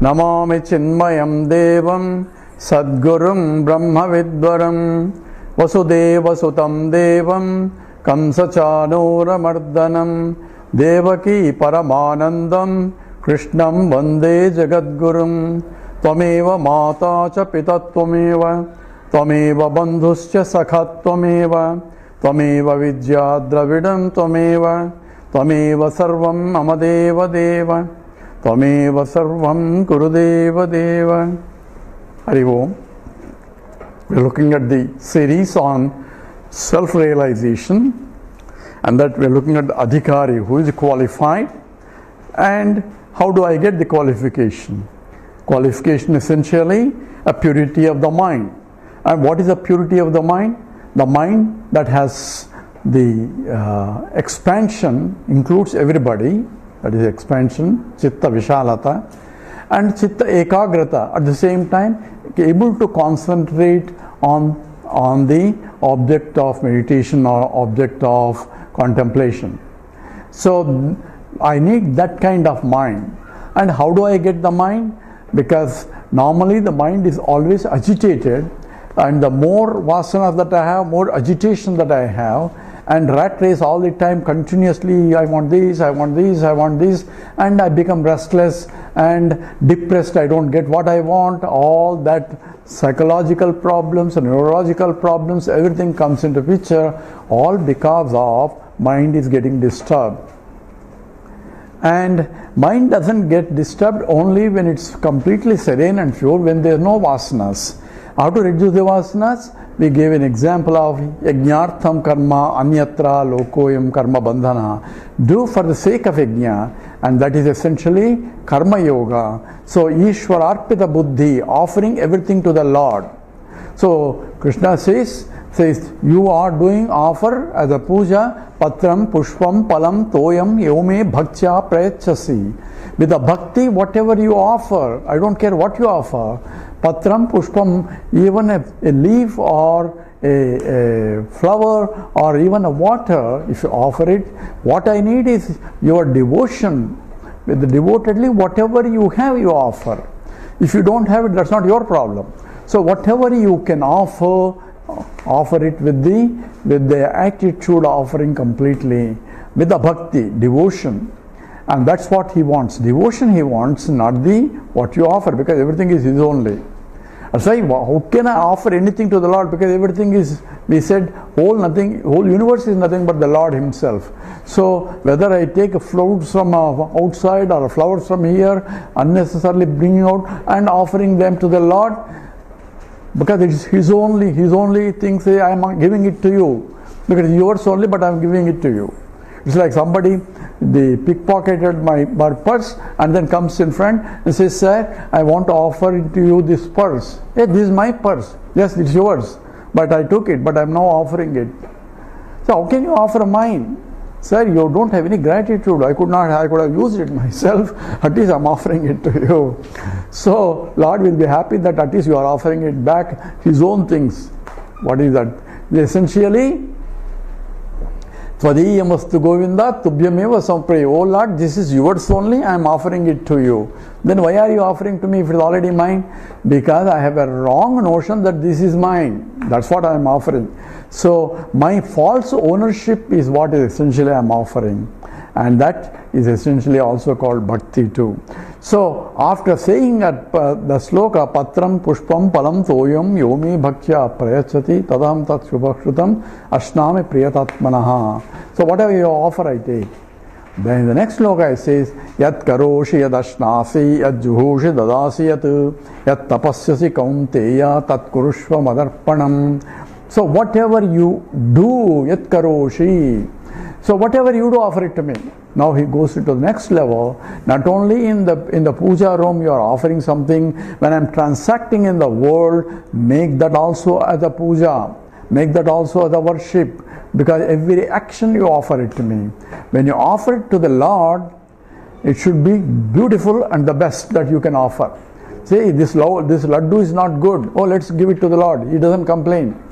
Namami Chinmayam Devam Sadgurum Brahma Vidvaram Vasudeva Sutam Devam Kamsachanura Mardanam Devaki Paramanandam Krishnam Vande Jagadgurum Tvameva Mata Cha Pita Tvameva Tvameva Bandhuscha Sakha Tvameva Tvameva Vidya Dravidam Tvameva Tvameva Sarvam Amadeva Deva Tvameva Sarvam Gurudeva Deva. Hari Om. We are looking at the series on self-realization, and that we are looking at the Adhikari, who is qualified, and how do I get the qualification? Qualification essentially a purity of the mind. And what is the purity of the mind? The mind that has the expansion includes everybody, that is expansion, chitta vishalata, and chitta ekagrata, at the same time able to concentrate on the object of meditation or object of contemplation. So I need that kind of mind. And how do I get the mind? Because normally the mind is always agitated, and the more vasanas that I have, more agitation that I have, and rat race all the time continuously. I want this, I want this, I want this, and I become restless and depressed. I don't get what I want. All that psychological problems and neurological problems, everything comes into picture, all because of mind is getting disturbed. And mind doesn't get disturbed only when it's completely serene and pure, when there are no vasanas. How to reduce the vasanas? We gave an example of yajnartham karma anyatra lokoyam karma bandhana. Do for the sake of yajna, and that is essentially karma yoga. So Ishwararpita buddhi, offering everything to the Lord. So Krishna says you are doing offer as a puja, patram pushpam palam toyam yome bhaktya prayachasi. With the bhakti, whatever you offer, I don't care what you offer, patram pushpam, even a leaf or a flower or even a water, if you offer it, what I need is your devotion. With the devotedly, whatever you have, you offer. If you don't have it, that's not your problem. So whatever you can offer it with the attitude offering completely, with the bhakti, devotion. And that's what he wants. Devotion he wants, not the what you offer, because everything is his only. I say, how can I offer anything to the Lord? Because everything is, we said, whole universe is nothing but the Lord himself. So whether I take flowers from outside or flowers from here, unnecessarily bringing out and offering them to the Lord, because it is his only thing, say I am giving it to you. Because it's yours only, but I am giving it to you. It's like somebody, they pickpocketed my purse and then comes in front and says, sir, I want to offer it to you this purse. Hey, this is my purse. Yes, it's yours. But I took it, but I am now offering it. So how can you offer mine? Sir, you don't have any gratitude. I could have used it myself. At least I am offering it to you. So Lord will be happy that at least you are offering it back, his own things. What is that? Essentially, Tvadiyamastu Govinda Tubhyameva Samprayo. Oh Lord, this is yours only, I am offering it to you. Then why are you offering to me if it is already mine? Because I have a wrong notion that this is mine. That's what I am offering. So my false ownership is what is essentially I am offering. And that is essentially also called bhakti too. So after saying that the sloka patram pushpam palam toyam yomi bhaktya prayachati tadam tat shubhashrutam ashnami priyatatmanaha. So whatever you offer I take. Then in the next sloka it says yat karoshi yad ashnasi yad juhoshi dadasi yat tapasyasi kaunteya tat kurushva madarpanam. So whatever you do, yat karoshi. So whatever you do, offer it to me. Now he goes to the next level. Not only in the puja room you are offering something. When I am transacting in the world, make that also as a puja. Make that also as a worship. Because every action you offer it to me. When you offer it to the Lord, it should be beautiful and the best that you can offer. Say, this laddu is not good. Oh, let's give it to the Lord. He doesn't complain.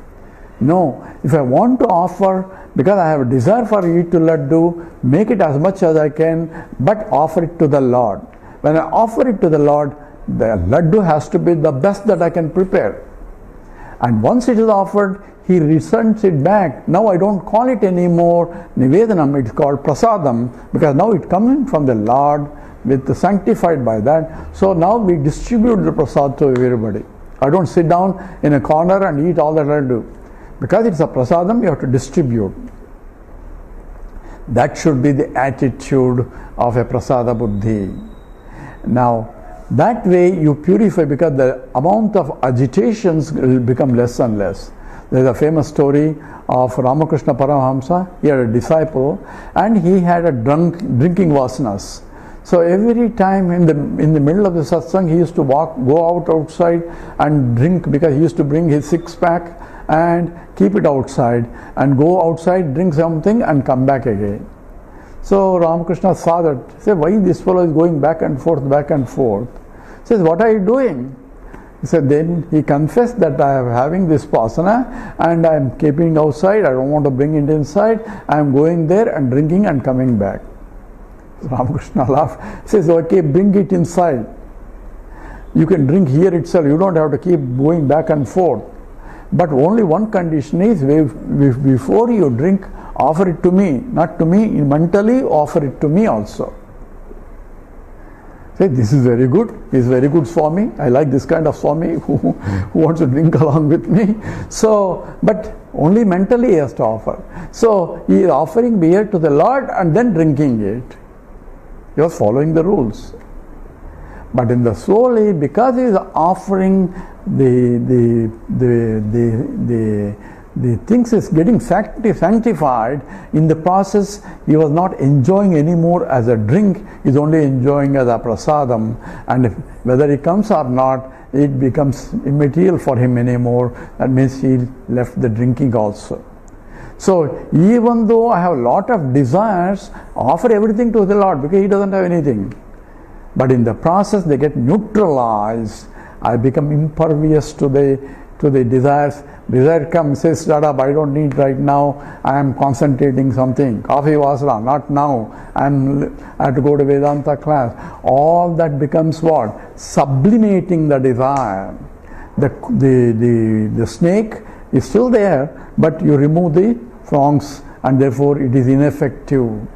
No, if I want to offer, because I have a desire for eat to laddu, make it as much as I can, but offer it to the Lord. When I offer it to the Lord, the laddu has to be the best that I can prepare. And once it is offered, he resents it back. Now I don't call it anymore Nivedanam, it's called Prasadam, because now it comes in from the Lord with sanctified by that. So now we distribute the prasad to everybody. I don't sit down in a corner and eat all that I do. Because it's a prasadam, you have to distribute. That should be the attitude of a prasada buddhi. Now, that way you purify, because the amount of agitations will become less and less. There's a famous story of Ramakrishna Paramahamsa. He had a disciple and he had a drinking vasanas. So every time in the middle of the satsang, he used to go outside and drink, because he used to bring his six-pack and keep it outside and go outside, drink something and come back again. So Ramakrishna saw that. He said, why this fellow is going back and forth, back and forth? He says, what are you doing? He said, then he confessed that I am having this pasana and I am keeping outside, I don't want to bring it inside, I am going there and drinking and coming back. Ramakrishna laughed. He says, okay, bring it inside. You can drink here itself, you don't have to keep going back and forth. But only one condition is, before you drink, offer it to me, not to me, mentally offer it to me also. Say, this is very good, he is very good Swami, I like this kind of Swami who wants to drink along with me. So, but only mentally he has to offer. So, he is offering beer to the Lord and then drinking it. He was following the rules. But in the soul, because he is offering the things is getting sanctified, in the process he was not enjoying anymore as a drink, he is only enjoying as a prasadam, and whether he comes or not, it becomes immaterial for him anymore. That means he left the drinking also. So even though I have a lot of desires, offer everything to the Lord, because he doesn't have anything. But in the process they get neutralized. I become impervious to the desires. Desire comes, says, Dada, I don't need right now, I am concentrating something. Coffee vasana, not now. I have to go to Vedanta class. All that becomes what? Sublimating the desire. The snake is still there, but you remove the prongs and therefore it is ineffective.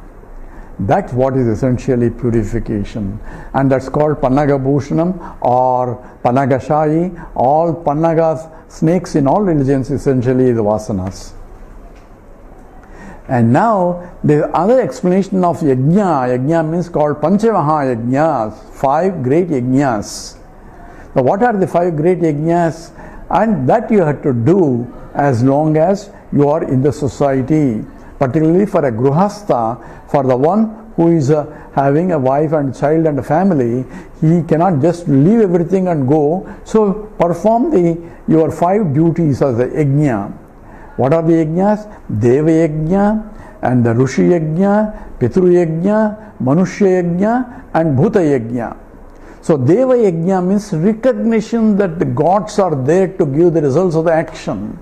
That's what is essentially purification. And that's called Pannaga Bhushanam or Pannagashayi. All Pannagas, snakes in all religions, essentially is vasanas. And now the other explanation of yajna. Yajna means called Panchamaha Yajnas, 5 great yajnas. So what are the 5 great yajnas? And that you have to do as long as you are in the society. Particularly for a gruhastha, for the one who is having a wife and child and a family, he cannot just leave everything and go. So perform your 5 duties as a yajna. What are the yajnas? Deva yajna and the Rushi yajna, Pitru yajna, Manushya yajna and Bhuta yajna. So Deva yajna means recognition that the gods are there to give the results of the action.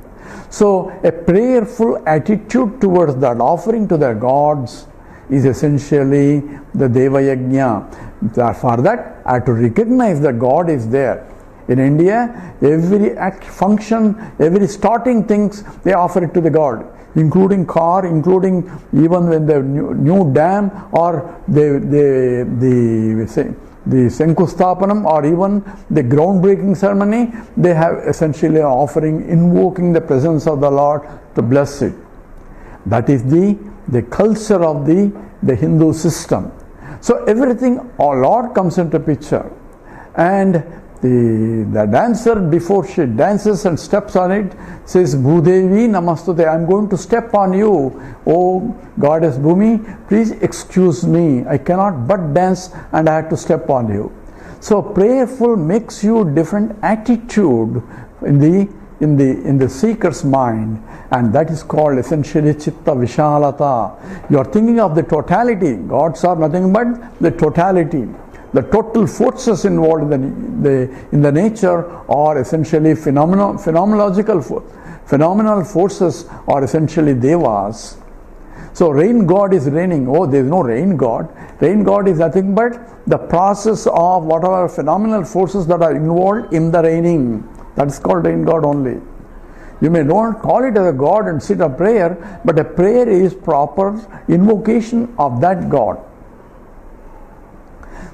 So a prayerful attitude towards that, offering to the gods, is essentially the Deva Yajna. For that, I have to recognize that God is there. In India, every act, function, every starting things, they offer it to the God, including car, including even when the new dam or the Senkustapanam or even the groundbreaking ceremony, they have essentially an offering invoking the presence of the Lord to bless it. That is the culture of the Hindu system. So everything, our Lord comes into picture. And the dancer, before she dances and steps on it, says, Bhudevi Namastute, I am going to step on you. Oh Goddess Bhumi, please excuse me. I cannot but dance and I have to step on you. So prayerful makes you different attitude in the seeker's mind, and that is called essentially Chitta Vishalata. You are thinking of the totality. Gods are nothing but the totality. The total forces involved in the nature are essentially phenomenal forces are essentially devas. So rain god is raining. Oh, there is no rain god. Rain god is nothing but the process of whatever phenomenal forces that are involved in the raining. That is called rain god only. You may not call it as a god and sit a prayer, but a prayer is proper invocation of that god.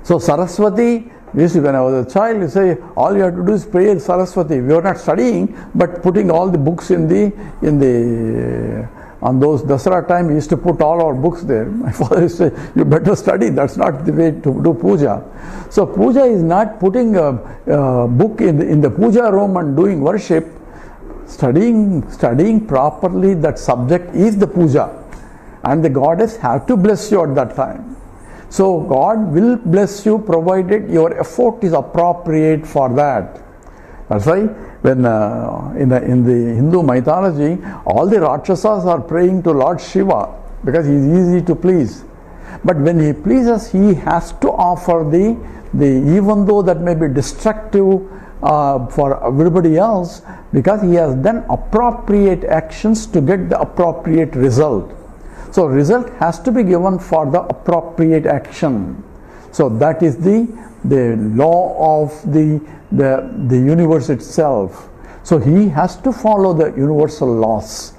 So Saraswati, when I was a child, you say all you have to do is pray Saraswati. We are not studying, but putting all the books on those Dasara time, we used to put all our books there. My father used to say, you better study. That's not the way to do puja. So puja is not putting a book in the puja room and doing worship. Studying properly that subject is the puja, and the goddess have to bless you at that time. So God will bless you provided your effort is appropriate for that. That's why when in the Hindu mythology, all the Rakshasas are praying to Lord Shiva because he is easy to please. But when he pleases, he has to offer the even though that may be destructive for everybody else, because he has done appropriate actions to get the appropriate result. So result has to be given for the appropriate action. So that is the law of the universe itself. So he has to follow the universal laws.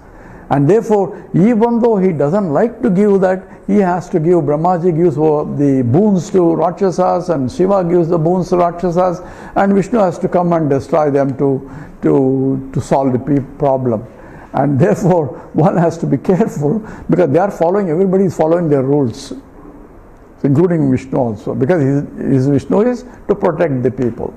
And therefore, even though he doesn't like to give that, he has to give. Brahmaji gives the boons to Rakshasas, and Shiva gives the boons to Rakshasas, and Vishnu has to come and destroy them to solve the problem. And therefore, one has to be careful, because everybody is following their rules, including Vishnu also, because his Vishnu is to protect the people.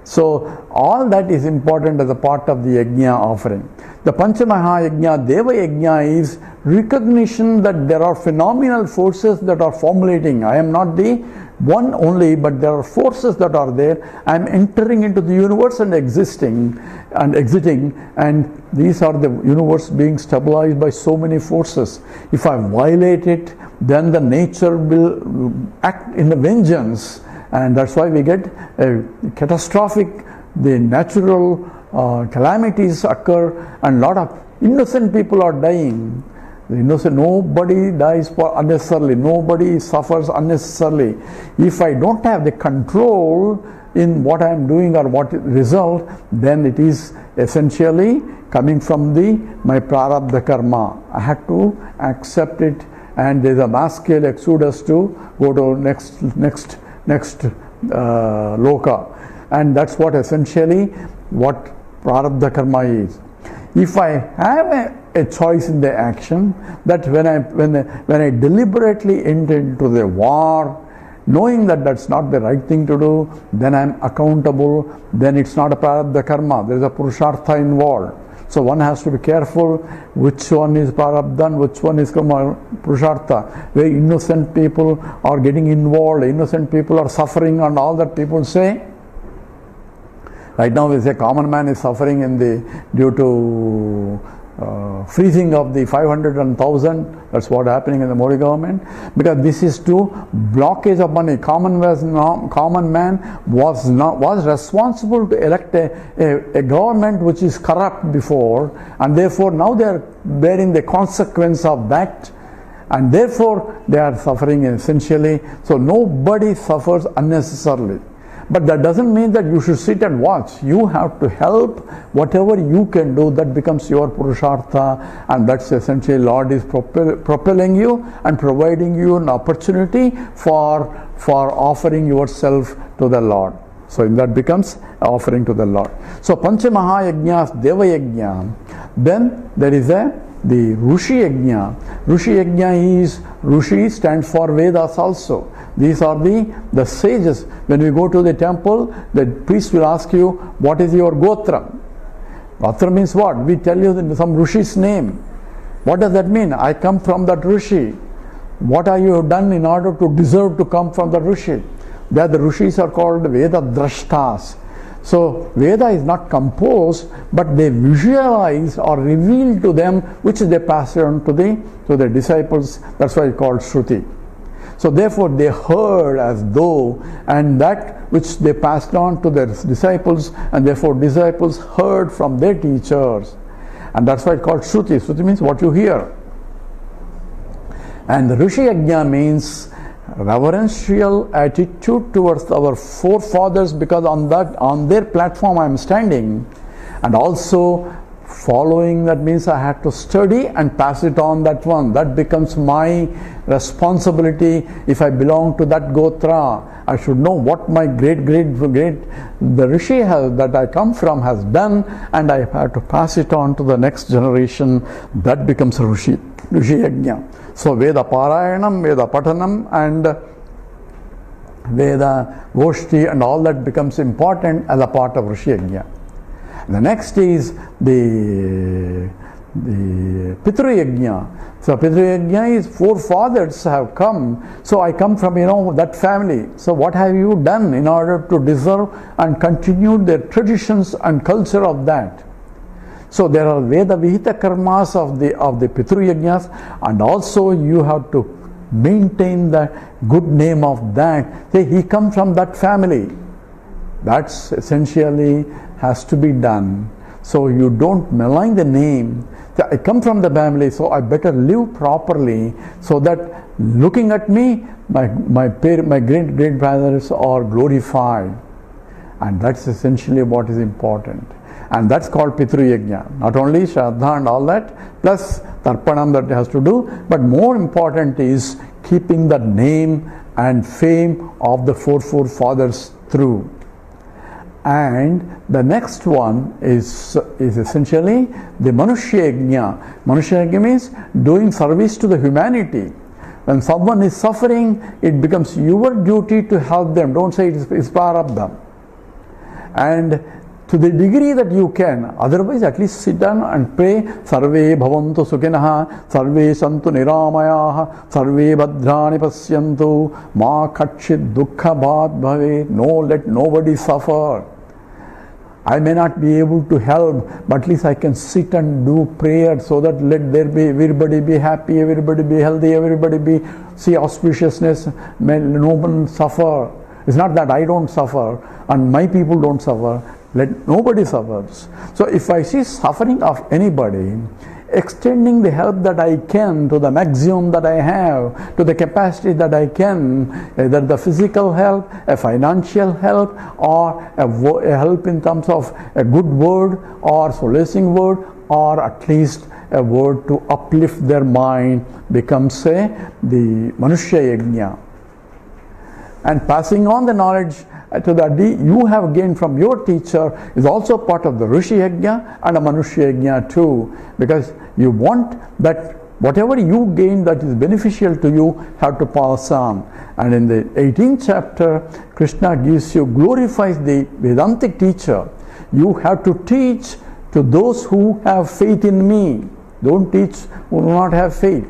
So all that is important as a part of the yajna offering. The Panchamaha yajna, Deva yajna, is recognition that there are phenomenal forces that are formulating. I am not the one only, but there are forces that are there. I am entering into the universe and existing and exiting, and these are the universe being stabilized by so many forces. If I violate it, then the nature will act in a vengeance. And that's why we get a catastrophic, the natural calamities occur, and a lot of innocent people are dying. Nobody dies unnecessarily, nobody suffers unnecessarily. If I don't have the control in what I am doing or what result, then it is essentially coming from my prarabdha karma. I have to accept it, and there is a mass scale exodus to go to next loka, and that's what essentially what prarabdha karma is. If I have a choice in the action, that when I deliberately enter into the war, knowing that that's not the right thing to do, then I'm accountable. Then it's not a prarabdha karma. There is a purushartha involved. So one has to be careful which one is prarabdha, which one is purushartha. Where innocent people are getting involved, innocent people are suffering, and all that people say. Right now we say common man is suffering due to freezing of the 500 and 1000. That's what happening in the Modi government, because this is to blockage of money. Common man was responsible to elect a government which is corrupt before, and therefore now they are bearing the consequence of that, and therefore they are suffering essentially. So nobody suffers unnecessarily. But that doesn't mean that you should sit and watch. You have to help whatever you can do. That becomes your purushartha, and that's essentially Lord is propelling you and providing you an opportunity for offering yourself to the Lord. So that becomes offering to the Lord. So Panchamaha yajnas, Deva yajna. Then there is the Rushi yajna. Rushi yajna Rushi stands for Vedas also. These are the sages. When we go to the temple, the priest will ask you, what is your gotra? Gotra means what? We tell you some Rishi's name. What does that mean? I come from that Rishi. What have you done in order to deserve to come from the Rishi? That the Rishis are called Veda Drashtas. So Veda is not composed, but they visualize or reveal to them, which they pass on to the disciples. That's why it's called Shruti. So therefore they heard as though, and that which they passed on to their disciples, and therefore disciples heard from their teachers. And that's why it's called Shruti. Shruti means what you hear. And the Rishi Yajna means reverential attitude towards our forefathers, because on their platform I am standing, and also following, that means I have to study and pass it on. That becomes my responsibility. If I belong to that Gotra, I should know what my great the Rishi that I come from has done, and I have to pass it on to the next generation. That becomes Rishi Yajna. So Veda Parayanam, Veda Patanam, and Veda Goshti and all that becomes important as a part of Rishi Yajna. The next is the Pitru Yajna. So Pitru Yajna is forefathers have come. So I come from that family. So what have you done in order to deserve and continue their traditions and culture of that? So there are Veda Vihita karmas of the Pitru Yajnas, and also you have to maintain the good name of that. Say he comes from that family. That's essentially has to be done. So you don't malign the name. I come from the family, so I better live properly, so that looking at me, my great brothers are glorified. And that's essentially what is important. And that's called Pitru Yajna. Not only Shraddha and all that, plus Tarpanam that has to do, but more important is keeping the name and fame of the forefathers through. And the next one is essentially the Manushya Yajna. Manushya Yajna means doing service to the humanity. When someone is suffering, it becomes your duty to help them. Don't say it's prarabdha. And to the degree that you can, otherwise at least sit down and pray, Sarve bhavantu sukinaha, Sarve santu niramayaha, Sarve bhadrani pasyantu, ma kachit dukkha bhat bhave. No, let nobody suffer. I may not be able to help, but at least I can sit and do prayer, so that let there be everybody be happy, everybody be healthy, everybody be see auspiciousness, may no one suffer. It's not that I don't suffer and my people don't suffer. Let nobody suffers. So if I see suffering of anybody, extending the help that I can to the maximum that I have, to the capacity that I can, either the physical help, a financial help, or a help in terms of a good word or solacing word, or at least a word to uplift their mind, becomes the Manushya Yajna. And passing on the knowledge to that you have gained from your teacher is also part of the Rishi Yajna and a Manushya Yajna too, because you want that whatever you gain that is beneficial to you have to pass on. And in the 18th chapter, Krishna glorifies the Vedantic teacher. You have to teach to those who have faith in me. Don't teach who do not have faith.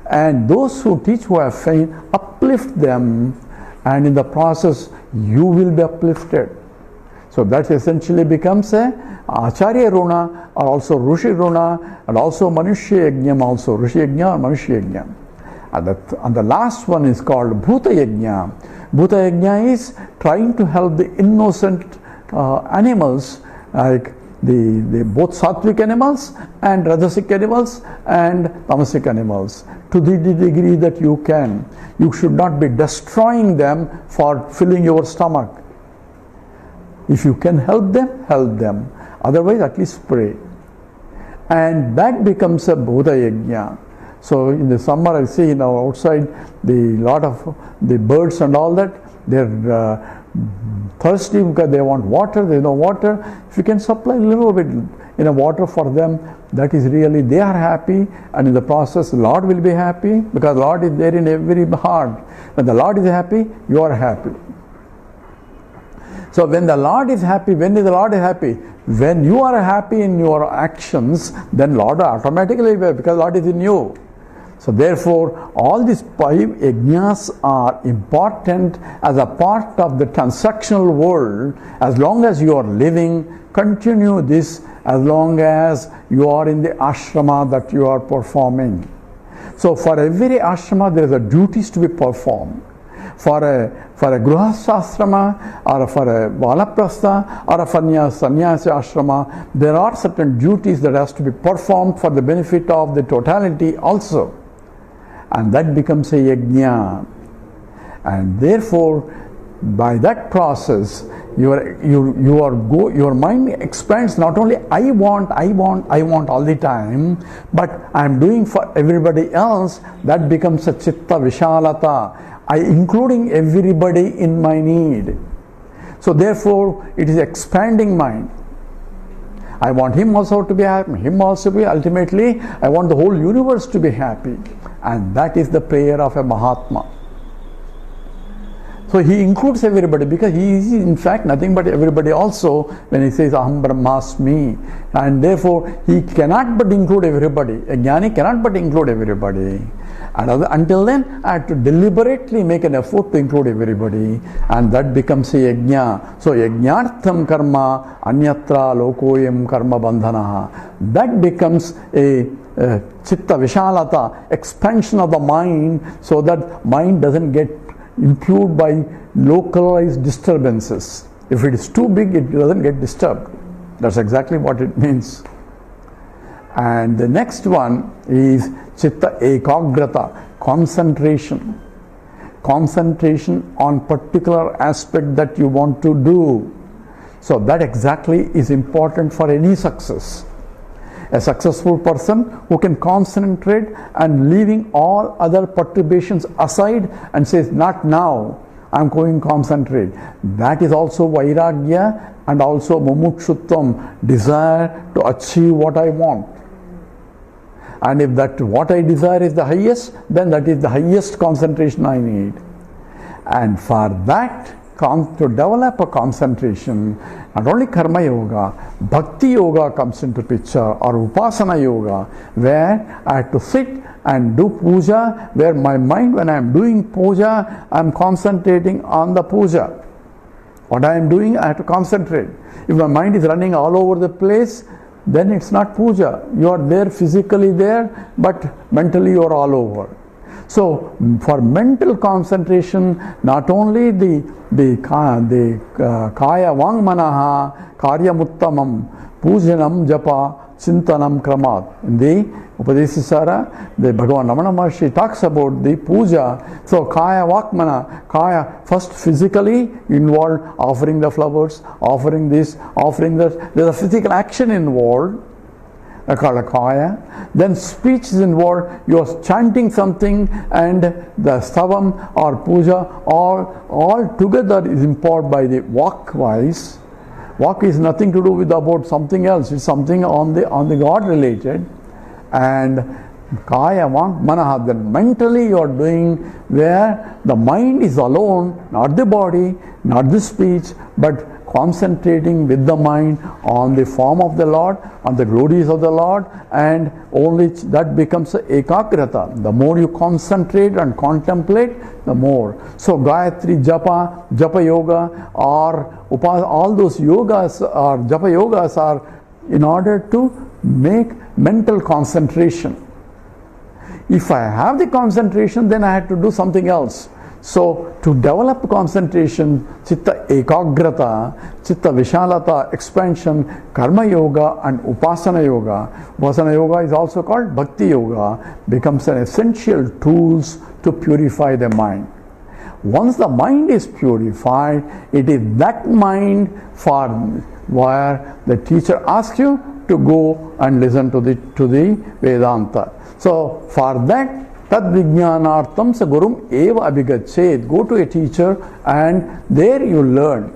And those who teach who have faith, uplift them, and in the process you will be uplifted. So that essentially becomes a Acharya Runa, or also Rishi Runa, and also Manushya Yajna, also Rishi Yajna or Manushya Yajna. And the last one is called Bhuta Yajna. Bhuta Yajna is trying to help the innocent animals, like the both sattvic animals and rajasic animals and tamasic animals, to the degree that you can. You should not be destroying them for filling your stomach. If you can help them, help them. Otherwise, at least pray. And that becomes a Bhuta Yajna. So in the summer, I see outside the lot of the birds and all that, they're thirsty because they want water, there's no water. If you can supply a little bit water for them, that is really, they are happy, and in the process the Lord will be happy, because Lord is there in every heart. When the Lord is happy, you are happy. So when the Lord is happy, when is the Lord is happy? When you are happy in your actions, then Lord automatically will, because Lord is in you. So therefore, all these 5 yajnas are important as a part of the transactional world. As long as you are living, continue this as long as you are in the ashrama that you are performing. So for every ashrama, there is a duties to be performed. For a grihasthasrama, or for a vanaprastha, or a sannyasi ashrama, there are certain duties that has to be performed for the benefit of the totality also. and that becomes a yajna. And therefore, by that process, your mind expands. Not only I want all the time, but I am doing for everybody else. That becomes a chitta vishalata, including everybody in my need. So therefore, it is expanding mind. I want him also to be happy, him also to be, ultimately I want the whole universe to be happy. And that is the prayer of a Mahatma. So he includes everybody, because he is in fact nothing but everybody also when he says Aham Brahmasmi. And therefore he cannot but include everybody. A Jnani cannot but include everybody. And until then, I have to deliberately make an effort to include everybody, and that becomes a yajna. So yajnartham karma anyatra lokoyam karma bandhanaha. That becomes a chitta vishalata, expansion of the mind, so that mind doesn't get improved by localized disturbances. If it is too big, it doesn't get disturbed. That's exactly what it means. And the next one is chitta ekagrata, concentration. Concentration on particular aspect that you want to do. So that exactly is important for any success. A successful person who can concentrate and leaving all other perturbations aside and says, not now, I'm going to concentrate. That is also vairagya and also mumukshutvam, desire to achieve what I want. And if that what I desire is the highest, then that is the highest concentration I need. And for that, to develop a concentration, not only karma yoga, bhakti yoga comes into picture, or upasana yoga, where I have to sit and do puja, where my mind, when I am doing puja, I am concentrating on the puja. What I am doing, I have to concentrate. If my mind is running all over the place, then it's not puja. You are there, physically there, but mentally you are all over. So for mental concentration, not only the kaya vang manaha karya muttamam pujanam japa chintanam kramat. In the Upadesisara, the Bhagavan Ramana Maharshi talks about the puja. So kaya vakmana, kaya first physically involved, offering the flowers, offering this, offering that. There's a physical action involved, called a kaya. Then speech is involved. You are chanting something, and the stavam or puja all together is involved by the walk wise. Walk is nothing to do with about something else. It's something on the God related. And kaya vang manaha, then mentally you are doing, where the mind is alone, not the body, not the speech, but concentrating with the mind on the form of the Lord, on the glories of the Lord, and only that becomes ekagrata. The more you concentrate and contemplate, the more. So Gayatri Japa yoga, or all those yogas or Japa yogas are in order to make mental concentration. If I have the concentration, then I have to do something else. So to develop concentration, chitta ekagrata, chitta vishalata, expansion, karma yoga and upasana yoga. Upasana yoga is also called bhakti yoga, becomes an essential tools to purify the mind. Once the mind is purified, it is that mind for where the teacher asks you to go and listen to the Vedanta. So for that, tad vijnanartham sa gurum eva abhigachet. Go to a teacher and there you learn.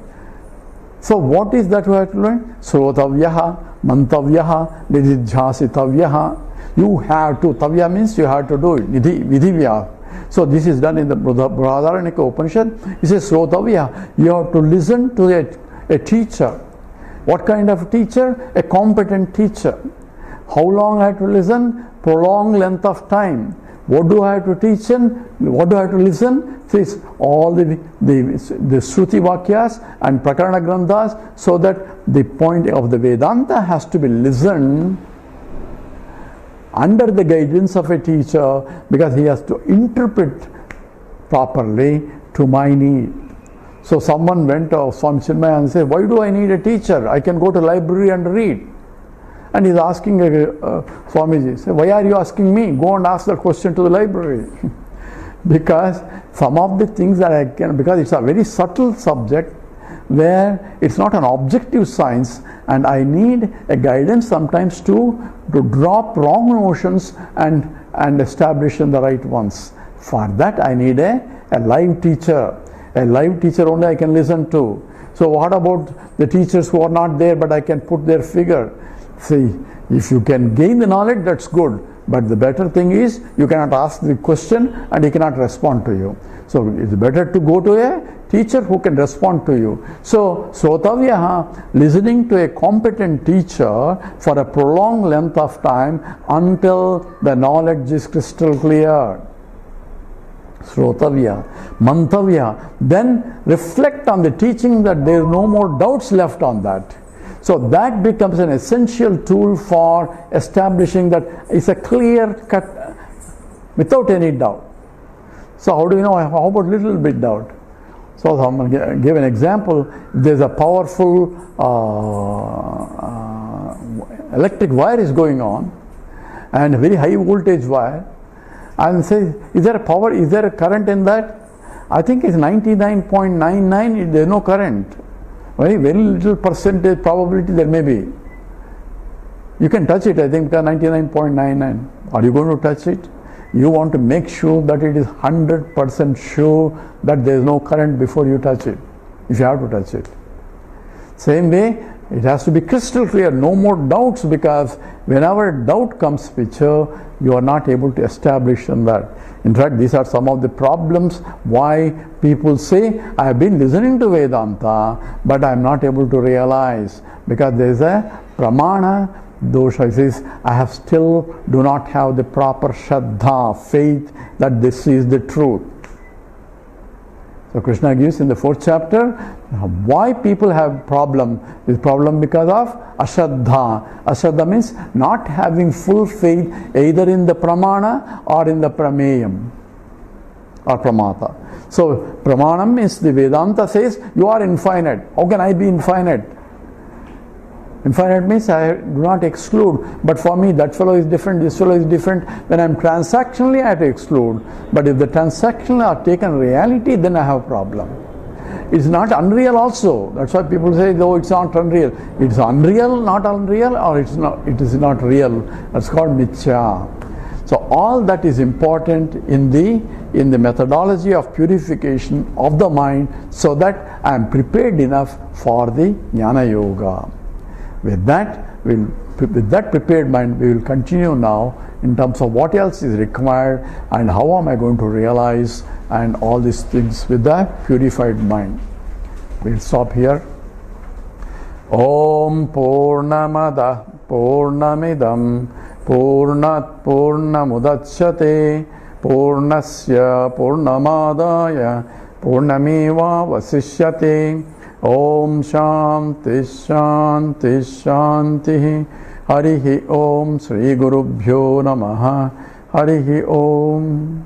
So what is that you have to learn? Srotavyaha, mantavyaha, nididhyasitavyaha. You have to, tavya means you have to do it, vidivya. So this is done in the Brihadaranyaka Upanishad. It says srotavyaha. You have to listen to a teacher. What kind of teacher? A competent teacher. How long I have to listen? Prolonged length of time. What do I have to teach him? What do I have to listen? This all the Shruti Vakyas and Prakarana Granthas, so that the point of the Vedanta has to be listened under the guidance of a teacher, because he has to interpret properly to my need. So someone went to Swami Chinmaya and said, why do I need a teacher? I can go to library and read. And he's asking Swamiji, say, why are you asking me? Go and ask that question to the library. Because some of the things that I can, because it's a very subtle subject where it's not an objective science, and I need a guidance sometimes to drop wrong notions and establish in the right ones. For that I need a live teacher. A live teacher only I can listen to. So what about the teachers who are not there but I can put their figure? See, if you can gain the knowledge, that's good. But the better thing is you cannot ask the question and he cannot respond to you. So it's better to go to a teacher who can respond to you. So Srotavyaha, listening to a competent teacher for a prolonged length of time until the knowledge is crystal clear. Srotavya, Mantavya, then reflect on the teaching that there are no more doubts left on that. So that becomes an essential tool for establishing that it's a clear cut without any doubt. So how do you know? How about little bit doubt? So I'm going to give an example. There's a powerful electric wire is going on, and a very high voltage wire, and say, is there a power, is there a current in that? I think it's 99.99, there's no current. Very little percentage probability there may be. You can touch it, I think, 99.99. Are you going to touch it? You want to make sure that it is 100% sure that there is no current before you touch it, if you have to touch it. Same way, it has to be crystal clear, no more doubts, because whenever doubt comes picture, you are not able to establish on that. In fact, these are some of the problems why people say, I have been listening to Vedanta, but I am not able to realize, because there is a pramana dosha. It says, I have still do not have the proper shraddha, faith that this is the truth. So Krishna gives in the 4th chapter why people have problem. This problem because of ashraddha. Ashraddha means not having full faith either in the pramana or in the prameyam or pramata. So pramanam means the Vedanta says you are infinite. How can I be infinite? Infinite means I do not exclude, but for me that fellow is different, this fellow is different. When I am transactionally, I have to exclude. But if the transactional are taken reality, then I have a problem. It's not unreal also. That's why people say, though it's not unreal. It's unreal, not unreal, or it is not real. That's called mithya. So all that is important in the methodology of purification of the mind, so that I am prepared enough for the jnana yoga. With that prepared mind, we will continue now in terms of what else is required and how am I going to realize and all these things with the purified mind. We will stop here. Om Purnamada Purnamidam Purnat Purnamudachyate Purnasya Purnamadaya Purnameva Vasishyate. Om Shanti Shanti Shanti. Harihi Om Sri Gurubhyo Namaha. Harihi Om.